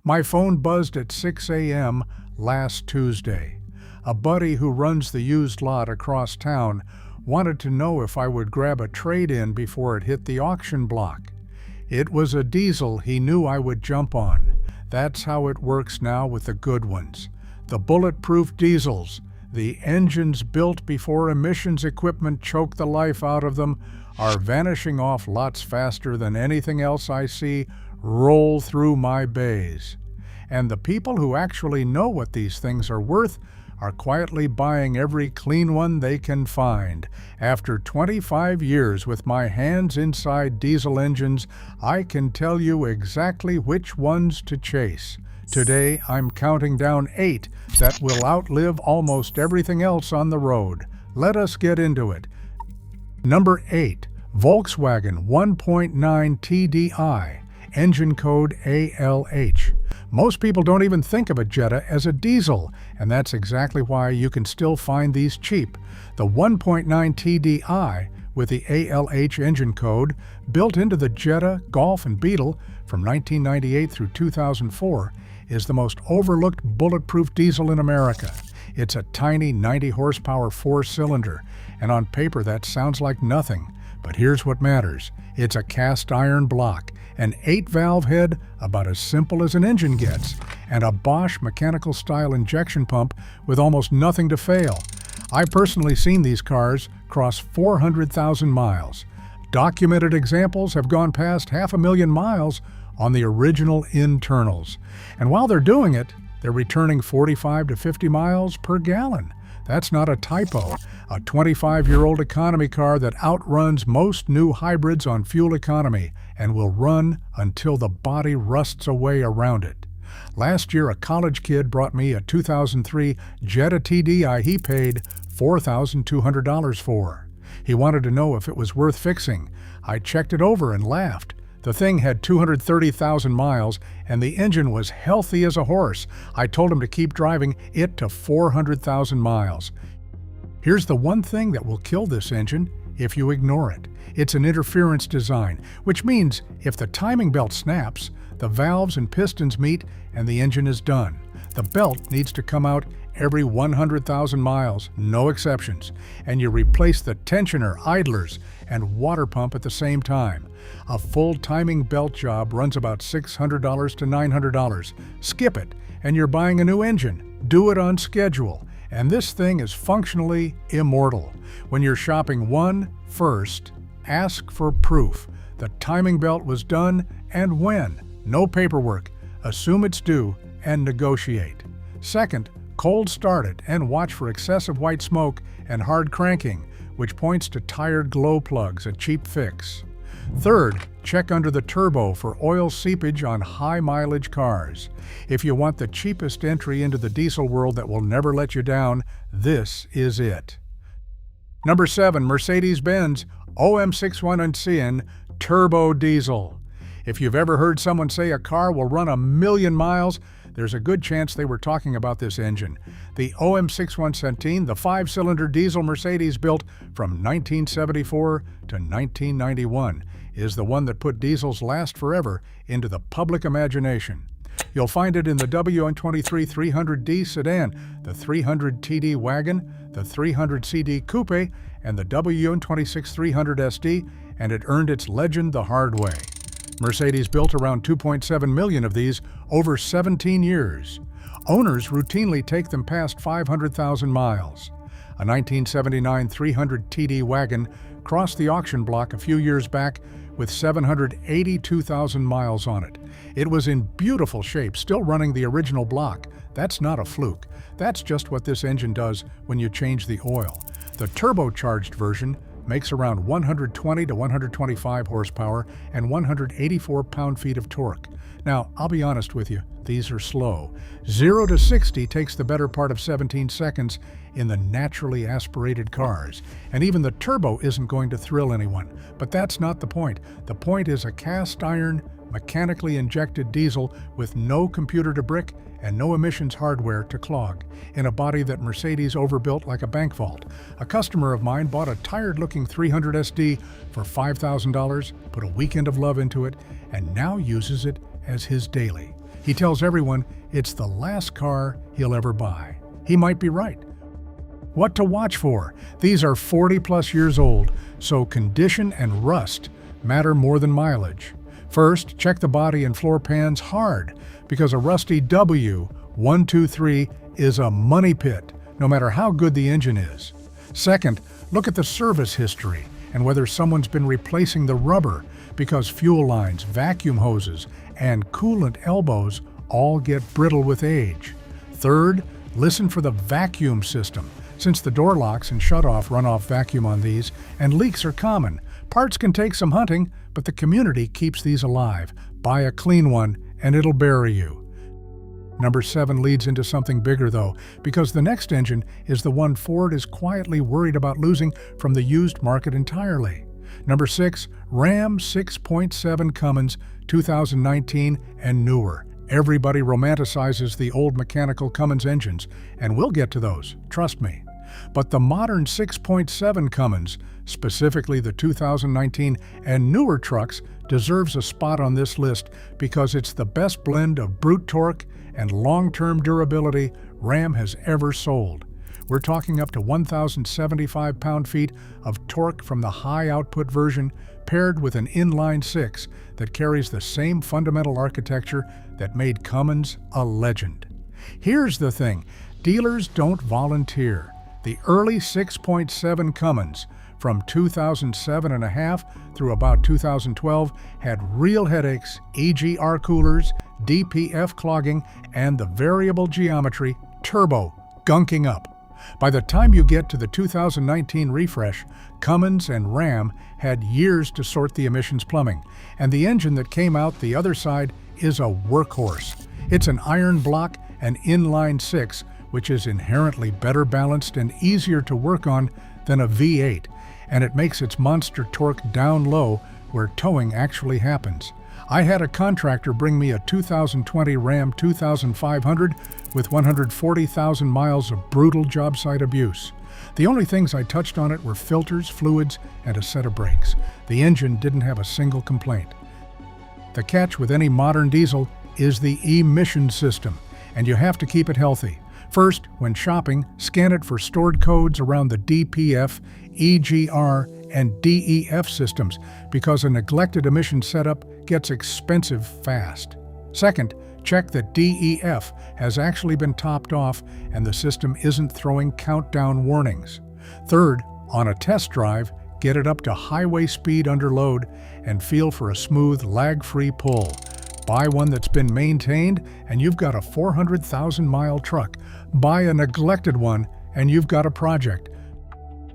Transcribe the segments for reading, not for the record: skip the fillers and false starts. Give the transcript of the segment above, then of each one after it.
My phone buzzed at 6 a.m. last Tuesday. A buddy who runs the used lot across town wanted to know if I would grab a trade-in before it hit the auction block. It was a diesel he knew I would jump on. That's how it works now with the good ones. The bulletproof diesels, the engines built before emissions equipment choke the life out of them, are vanishing off lots faster than anything else I see roll through my bays. And the people who actually know what these things are worth are quietly buying every clean one they can find. After 25 years with my hands inside diesel engines, I can tell you exactly which ones to chase. Today, I'm counting down 8 that will outlive almost everything else on the road. Let us get into it. Number 8, Volkswagen 1.9 TDI, engine code ALH. Most people don't even think of a Jetta as a diesel, and that's exactly why you can still find these cheap. The 1.9 TDI with the ALH engine code, built into the Jetta, Golf, and Beetle from 1998 through 2004, is the most overlooked bulletproof diesel in America. It's a tiny 90 horsepower 4-cylinder, and on paper that sounds like nothing. But here's what matters. It's a cast iron block, an 8-valve head about as simple as an engine gets, and a Bosch mechanical-style injection pump with almost nothing to fail. I've personally seen these cars cross 400,000 miles. Documented examples have gone past 500,000 miles on the original internals. And while they're doing it, they're returning 45 to 50 miles per gallon. That's not a typo. A 25-year-old economy car that outruns most new hybrids on fuel economy and will run until the body rusts away around it. Last year, a college kid brought me a 2003 Jetta TDI he paid $4,200 for. He wanted to know if it was worth fixing. I checked it over and laughed. The thing had 230,000 miles, and the engine was healthy as a horse. I told him to keep driving it to 400,000 miles. Here's the one thing that will kill this engine if you ignore it. It's an interference design, which means if the timing belt snaps, the valves and pistons meet and the engine is done. The belt needs to come out every 100,000 miles, no exceptions, and you replace the tensioner, idlers, and water pump at the same time. A full timing belt job runs about $600 to $900. Skip it, and you're buying a new engine. Do it on schedule, and this thing is functionally immortal. When you're shopping one, first, ask for proof. The timing belt was done and when. No paperwork. Assume it's due and negotiate. Second, cold start it and watch for excessive white smoke and hard cranking, which points to tired glow plugs, a cheap fix. Third, check under the turbo for oil seepage on high-mileage cars. If you want the cheapest entry into the diesel world that will never let you down, this is it. Number 7, Mercedes-Benz OM61 Turbo Diesel. If you've ever heard someone say a car will run 1,000,000 miles, there's a good chance they were talking about this engine. The OM61, the 5-cylinder diesel Mercedes built from 1974 to 1991, is the one that put diesels last forever into the public imagination. You'll find it in the WN23 300D sedan, the 300TD wagon, the 300CD coupe, and the WN26 300 SD, and it earned its legend the hard way. Mercedes built around 2.7 million of these over 17 years. Owners routinely take them past 500,000 miles. A 1979 300TD wagon crossed the auction block a few years back with 782,000 miles on it. It was in beautiful shape, still running the original block. That's not a fluke. That's just what this engine does when you change the oil. The turbocharged version makes around 120 to 125 horsepower and 184 pound-feet of torque. Now, I'll be honest with you, these are slow. 0 to 60 takes the better part of 17 seconds in the naturally aspirated cars. And even the turbo isn't going to thrill anyone. But that's not the point. The point is a cast iron, mechanically injected diesel with no computer to brick and no emissions hardware to clog, in a body that Mercedes overbuilt like a bank vault. A customer of mine bought a tired-looking 300 SD for $5,000, put a weekend of love into it, and now uses it as his daily. He tells everyone it's the last car he'll ever buy. He might be right. What to watch for? These are 40+ years old, so condition and rust matter more than mileage. First, check the body and floor pans hard, because a rusty W123 is a money pit, no matter how good the engine is. Second, look at the service history and whether someone's been replacing the rubber, because fuel lines, vacuum hoses, and coolant elbows all get brittle with age. Third, listen for the vacuum system, since the door locks and shutoff run off vacuum on these, and leaks are common. Parts can take some hunting, but the community keeps these alive. Buy a clean one, and it'll bury you. Number 7 leads into something bigger though, because the next engine is the one Ford is quietly worried about losing from the used market entirely. Number 6, Ram 6.7 Cummins 2019 and newer. Everybody romanticizes the old mechanical Cummins engines, and we'll get to those, trust me. But the modern 6.7 Cummins, specifically the 2019 and newer trucks, deserves a spot on this list because it's the best blend of brute torque and long-term durability Ram has ever sold. We're talking up to 1,075 pound-feet of torque from the high-output version, paired with an inline 6 that carries the same fundamental architecture that made Cummins a legend. Here's the thing, dealers don't volunteer. The early 6.7 Cummins, from 2007.5 through about 2012, had real headaches, e.g. R coolers, DPF clogging, and the variable geometry, turbo, gunking up. By the time you get to the 2019 refresh, Cummins and Ram had years to sort the emissions plumbing, and the engine that came out the other side is a workhorse. It's an iron block and inline 6, which is inherently better balanced and easier to work on than a V8, and it makes its monster torque down low where towing actually happens. I had a contractor bring me a 2020 Ram 2500 with 140,000 miles of brutal job site abuse. The only things I touched on it were filters, fluids, and a set of brakes. The engine didn't have a single complaint. The catch with any modern diesel is the emission system, and you have to keep it healthy. First, when shopping, scan it for stored codes around the DPF, EGR, and DEF systems, because a neglected emission setup gets expensive fast. Second, check that DEF has actually been topped off and the system isn't throwing countdown warnings. Third, on a test drive, get it up to highway speed under load and feel for a smooth, lag-free pull. Buy one that's been maintained and you've got a 400,000-mile truck. Buy a neglected one and you've got a project.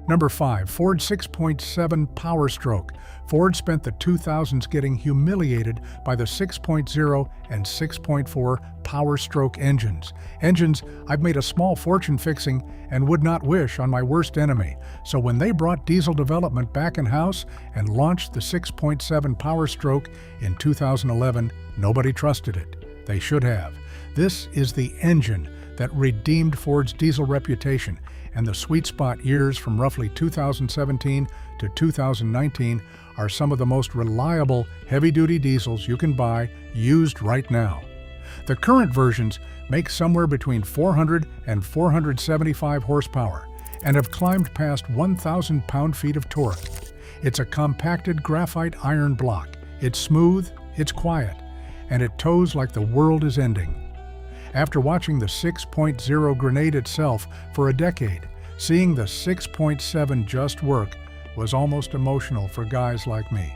Number 5, Ford 6.7 Power Stroke. Ford spent the 2000s getting humiliated by the 6.0 and 6.4 Power Stroke engines. Engines I've made a small fortune fixing and would not wish on my worst enemy. So when they brought diesel development back in-house and launched the 6.7 Power Stroke in 2011, nobody trusted it. They should have. This is the engine that redeemed Ford's diesel reputation, and the sweet spot years from roughly 2017 to 2019 are some of the most reliable heavy-duty diesels you can buy used right now. The current versions make somewhere between 400 and 475 horsepower and have climbed past 1,000 pound-feet of torque. It's a compacted graphite iron block. It's smooth, it's quiet, and it tows like the world is ending. After watching the 6.0 Grenade itself for a decade, seeing the 6.7 just work was almost emotional for guys like me.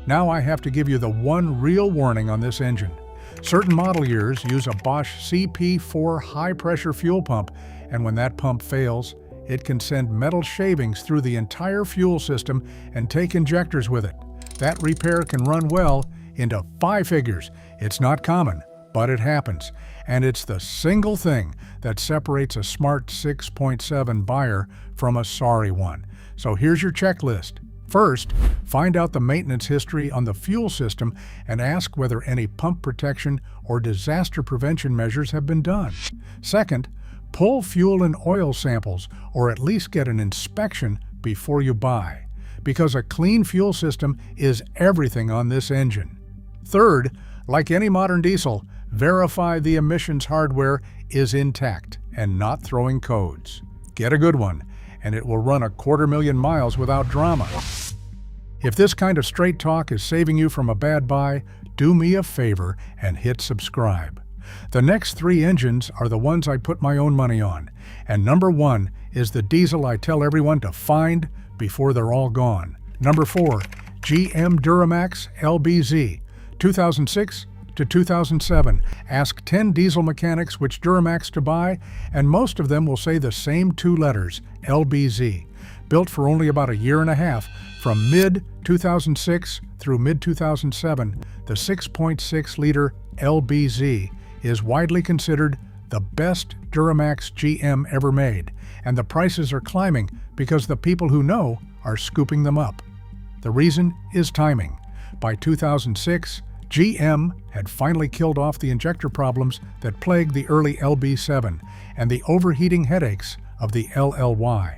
Now I have to give you the one real warning on this engine. Certain model years use a Bosch CP4 high-pressure fuel pump, and when that pump fails, it can send metal shavings through the entire fuel system and take injectors with it. That repair can run well into 5 figures. It's not common, but it happens, and it's the single thing that separates a smart 6.7 buyer from a sorry one. So here's your checklist. First, find out the maintenance history on the fuel system and ask whether any pump protection or disaster prevention measures have been done. Second, pull fuel and oil samples, or at least get an inspection before you buy, because a clean fuel system is everything on this engine. Third, like any modern diesel, verify the emissions hardware is intact and not throwing codes. Get a good one, and it will run 250,000 miles without drama. If this kind of straight talk is saving you from a bad buy, do me a favor and hit subscribe. The next 3 engines are the ones I put my own money on, and number 1 is the diesel I tell everyone to find before they're all gone. Number 4, GM Duramax LBZ, 2006 to 2007. Ask 10 diesel mechanics which Duramax to buy, and most of them will say the same 2 letters, LBZ. Built for only about a year and a half, from mid-2006 through mid-2007, the 6.6-liter LBZ is widely considered the best Duramax GM ever made, and the prices are climbing because the people who know are scooping them up. The reason is timing. By 2006, GM had finally killed off the injector problems that plagued the early LB7 and the overheating headaches of the LLY.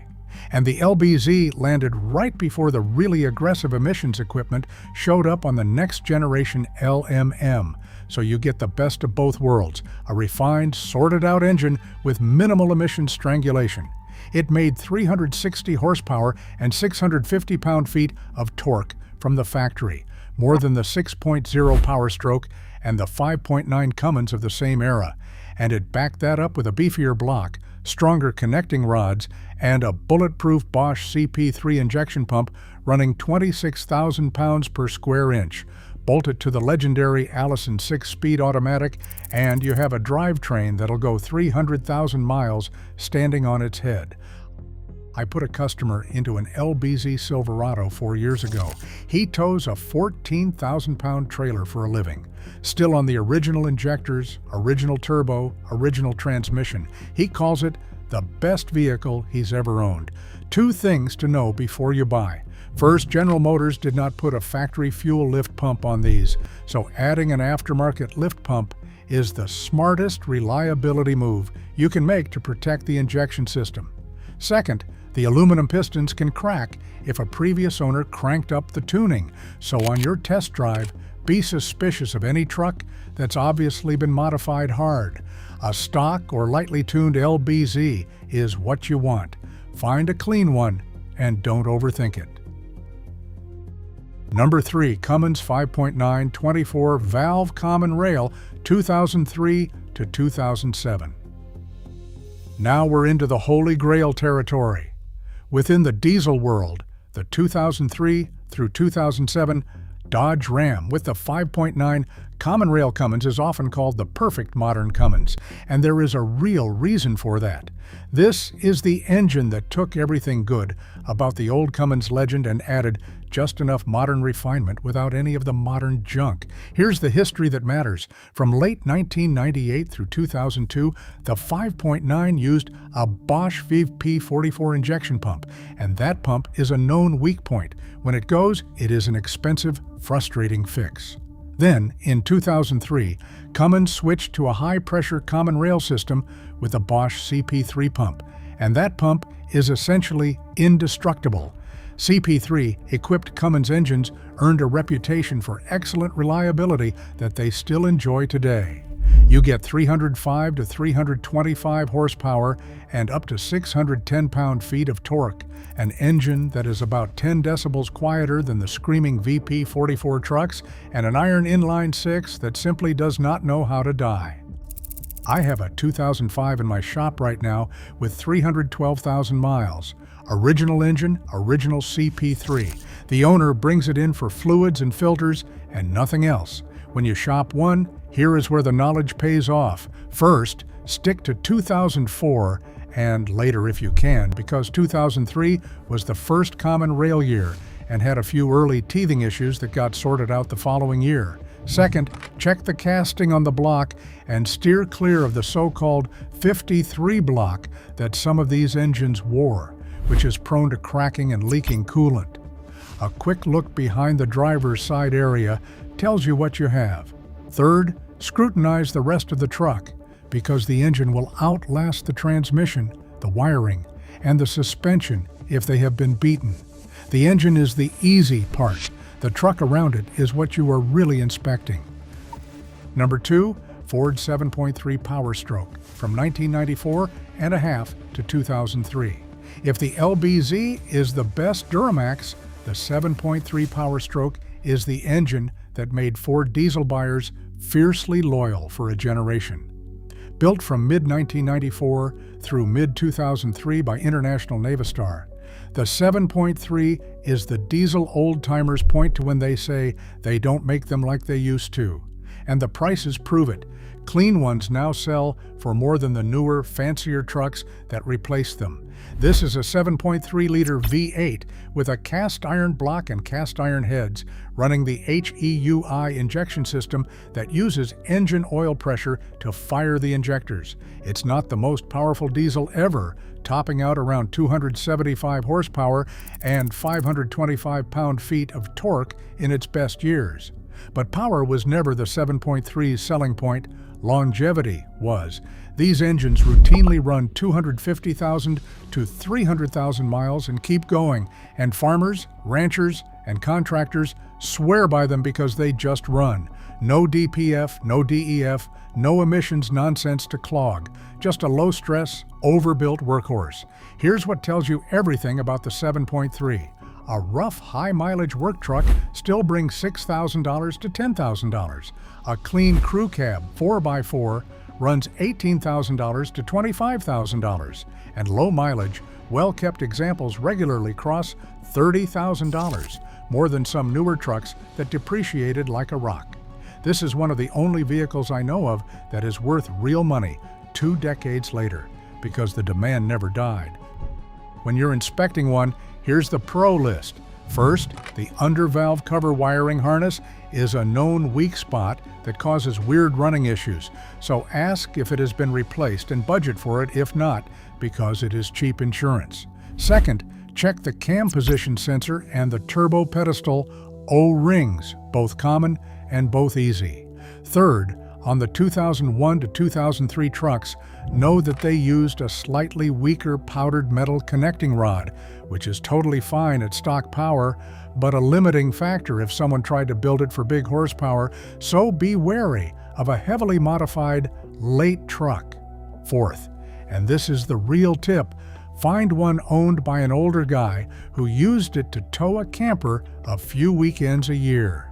And the LBZ landed right before the really aggressive emissions equipment showed up on the next generation LMM. So you get the best of both worlds, a refined, sorted-out engine with minimal emissions strangulation. It made 360 horsepower and 650 pound-feet of torque from the factory, more than the 6.0 Power Stroke and the 5.9 Cummins of the same era, and it backed that up with a beefier block, stronger connecting rods, and a bulletproof Bosch CP3 injection pump running 26,000 pounds per square inch. Bolt it to the legendary Allison 6-speed automatic, and you have a drivetrain that'll go 300,000 miles standing on its head. I put a customer into an LBZ Silverado 4 years ago. He tows a 14,000-pound trailer for a living. Still on the original injectors, original turbo, original transmission. He calls it the best vehicle he's ever owned. 2 things to know before you buy. First, General Motors did not put a factory fuel lift pump on these, so adding an aftermarket lift pump is the smartest reliability move you can make to protect the injection system. Second, the aluminum pistons can crack if a previous owner cranked up the tuning, so on your test drive, be suspicious of any truck that's obviously been modified hard. A stock or lightly tuned LBZ is what you want. Find a clean one and don't overthink it. Number 3, Cummins 5.9 24 valve common rail, 2003 to 2007. Now we're into the Holy Grail territory. Within the diesel world, the 2003 through 2007 Dodge Ram with the 5.9 common rail Cummins is often called the perfect modern Cummins, and there is a real reason for that. This is the engine that took everything good about the old Cummins legend and added just enough modern refinement without any of the modern junk. Here's the history that matters. From late 1998 through 2002, the 5.9 used a Bosch Viv P44 injection pump, and that pump is a known weak point. When it goes, it is an expensive, frustrating fix. Then, in 2003, Cummins switched to a high-pressure common rail system with a Bosch CP3 pump, and that pump is essentially indestructible. CP3-equipped Cummins engines earned a reputation for excellent reliability that they still enjoy today. You get 305 to 325 horsepower and up to 610 pound-feet of torque, an engine that is about 10 decibels quieter than the screaming VP44 trucks, and an iron inline-6 that simply does not know how to die. I have a 2005 in my shop right now with 312,000 miles. Original engine, original CP3. The owner brings it in for fluids and filters and nothing else. When you shop one, here is where the knowledge pays off. First, stick to 2004 and later if you can, because 2003 was the first common rail year and had a few early teething issues that got sorted out the following year. Second, check the casting on the block and steer clear of the so-called 53 block that some of these engines wore, which is prone to cracking and leaking coolant. A quick look behind the driver's side area tells you what you have. Third, scrutinize the rest of the truck, because the engine will outlast the transmission, the wiring, and the suspension if they have been beaten. The engine is the easy part. The truck around it is what you are really inspecting. Number 2, Ford 7.3 Power Stroke from 1994 and a half to 2003. If the LBZ is the best Duramax, the 7.3 Power Stroke is the engine that made Ford diesel buyers fiercely loyal for a generation. Built from mid-1994 through mid-2003 by International Navistar, the 7.3 is the diesel old-timers point to when they say they don't make them like they used to. And the prices prove it. Clean ones now sell for more than the newer, fancier trucks that replaced them. This is a 7.3-liter V8 with a cast iron block and cast iron heads, running the HEUI injection system that uses engine oil pressure to fire the injectors. It's not the most powerful diesel ever, topping out around 275 horsepower and 525 pound-feet of torque in its best years. But power was never the 7.3's selling point. Longevity was. These engines routinely run 250,000 to 300,000 miles and keep going, and farmers, ranchers, and contractors swear by them because they just run. No DPF, no DEF, no emissions nonsense to clog. Just a low-stress, overbuilt workhorse. Here's what tells you everything about the 7.3. A rough, high-mileage work truck still brings $6,000 to $10,000. A clean crew cab 4x4 runs $18,000 to $25,000. And low-mileage, well-kept examples regularly cross $30,000, more than some newer trucks that depreciated like a rock. This is one of the only vehicles I know of that is worth real money 2 decades later, because the demand never died. When you're inspecting one, here's the pro list. First, the undervalve cover wiring harness is a known weak spot that causes weird running issues, so ask if it has been replaced and budget for it if not, because it is cheap insurance. Second, check the cam position sensor and the turbo pedestal O-rings, both common and both easy. Third, on the 2001 to 2003 trucks, know that they used a slightly weaker powdered metal connecting rod, which is totally fine at stock power, but a limiting factor if someone tried to build it for big horsepower, so be wary of a heavily modified late truck. Fourth, and this is the real tip, find one owned by an older guy who used it to tow a camper a few weekends a year.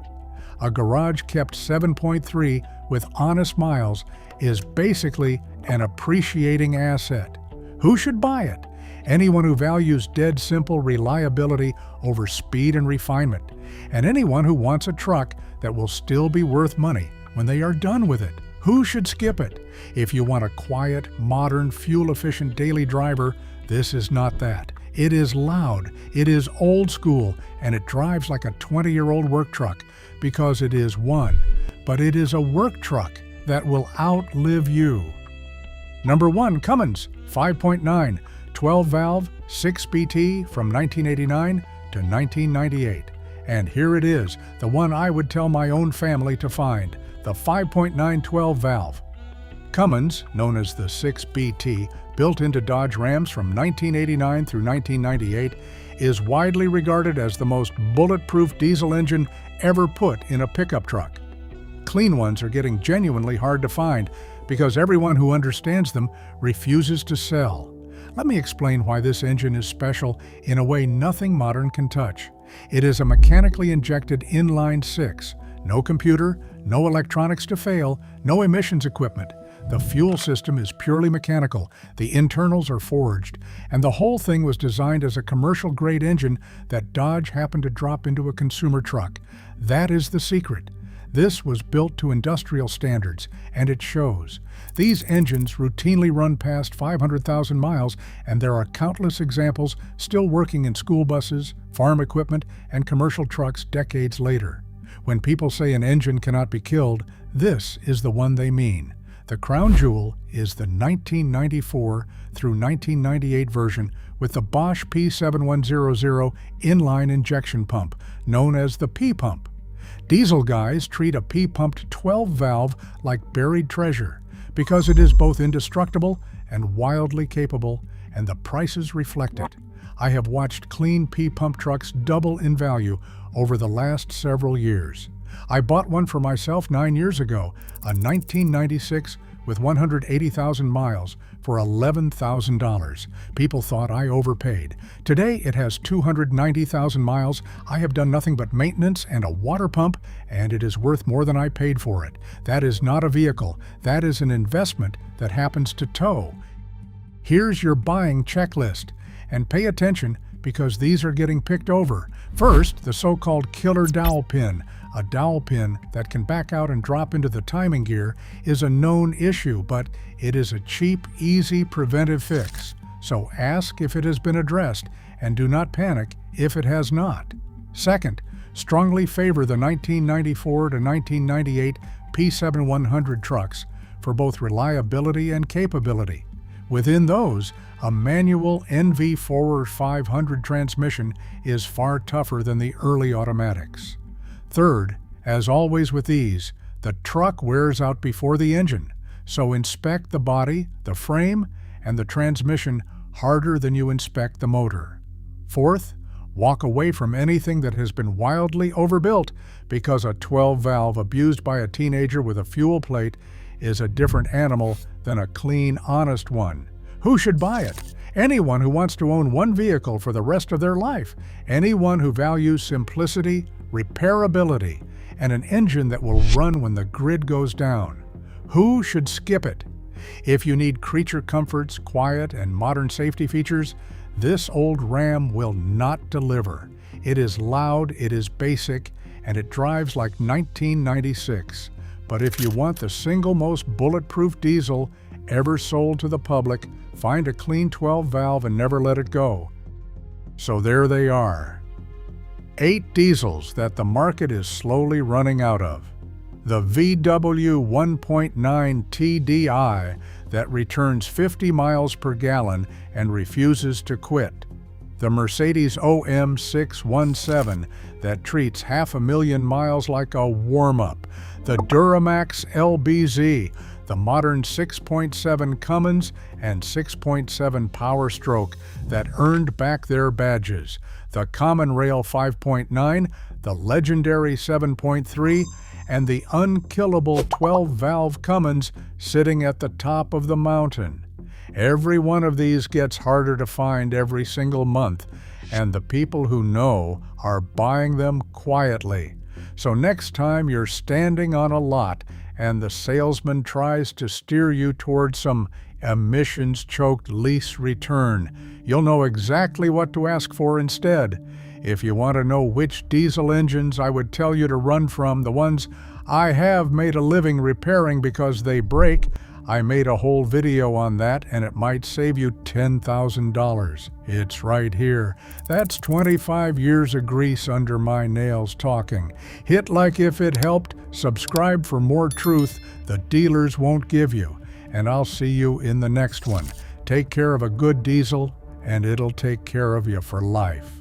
A garage-kept 7.3 with honest miles is basically an appreciating asset. Who should buy it? Anyone who values dead simple reliability over speed and refinement, and anyone who wants a truck that will still be worth money when they are done with it. Who should skip it? If you want a quiet, modern, fuel-efficient daily driver, this is not that. It is loud, it is old school, and it drives like a 20-year-old work truck because it is one. But it is a work truck that will outlive you. Number 1, Cummins 5.9, 12-valve, 6BT from 1989 to 1998. And here it is, the one I would tell my own family to find, the 5.9 12-valve. Cummins, known as the 6BT, built into Dodge Rams from 1989 through 1998, is widely regarded as the most bulletproof diesel engine ever put in a pickup truck. Clean ones are getting genuinely hard to find because everyone who understands them refuses to sell. Let me explain why this engine is special in a way nothing modern can touch. It is a mechanically injected inline 6. No computer, no electronics to fail, no emissions equipment. The fuel system is purely mechanical, the internals are forged, and the whole thing was designed as a commercial-grade engine that Dodge happened to drop into a consumer truck. That is the secret. This was built to industrial standards, and it shows. These engines routinely run past 500,000 miles, and there are countless examples still working in school buses, farm equipment, and commercial trucks decades later. When people say an engine cannot be killed, this is the one they mean. The crown jewel is the 1994 through 1998 version with the Bosch P7100 inline injection pump, known as the P-pump. Diesel guys treat a P-pumped 12-valve like buried treasure because it is both indestructible and wildly capable, and the prices reflect it. I have watched clean P-pump trucks double in value over the last several years. I bought one for myself 9 years ago, a 1996 with 180,000 miles for $11,000. People thought I overpaid. Today it has 290,000 miles. I have done nothing but maintenance and a water pump, and it is worth more than I paid for it. That is not a vehicle. That is an investment that happens to tow. Here's your buying checklist, and pay attention because these are getting picked over. First, the so-called killer dowel pin. A dowel pin that can back out and drop into the timing gear is a known issue, but it is a cheap, easy preventive fix. So ask if it has been addressed, and do not panic if it has not. Second, strongly favor the 1994 to 1998 P7100 trucks for both reliability and capability. Within those, a manual NV Forward 500 transmission is far tougher than the early automatics. Third, as always with these, the truck wears out before the engine, so inspect the body, the frame, and the transmission harder than you inspect the motor. Fourth, walk away from anything that has been wildly overbuilt, because a 12-valve abused by a teenager with a fuel plate is a different animal than a clean, honest one. Who should buy it? Anyone who wants to own one vehicle for the rest of their life. Anyone who values simplicity, repairability, and an engine that will run when the grid goes down. Who should skip it? If you need creature comforts, quiet, and modern safety features, this old Ram will not deliver. It is loud, it is basic, and it drives like 1996. But if you want the single most bulletproof diesel ever sold to the public, find a clean 12-valve and never let it go. So there they are. 8 diesels that the market is slowly running out of. The VW 1.9 TDI that returns 50 miles per gallon and refuses to quit. The Mercedes OM 617 that treats 500,000 miles like a warm-up. The Duramax LBZ, the modern 6.7 Cummins and 6.7 Power Stroke that earned back their badges. The Common Rail 5.9, the legendary 7.3, and the unkillable 12-valve Cummins sitting at the top of the mountain. Every one of these gets harder to find every single month, and the people who know are buying them quietly. So next time you're standing on a lot and the salesman tries to steer you towards some emissions-choked lease return, you'll know exactly what to ask for instead. If you want to know which diesel engines I would tell you to run from, the ones I have made a living repairing because they break, I made a whole video on that, and it might save you $10,000. It's right here. That's 25 years of grease under my nails talking. Hit like if it helped, subscribe for more truth the dealers won't give you, and I'll see you in the next one. Take care of a good diesel, and it'll take care of you for life.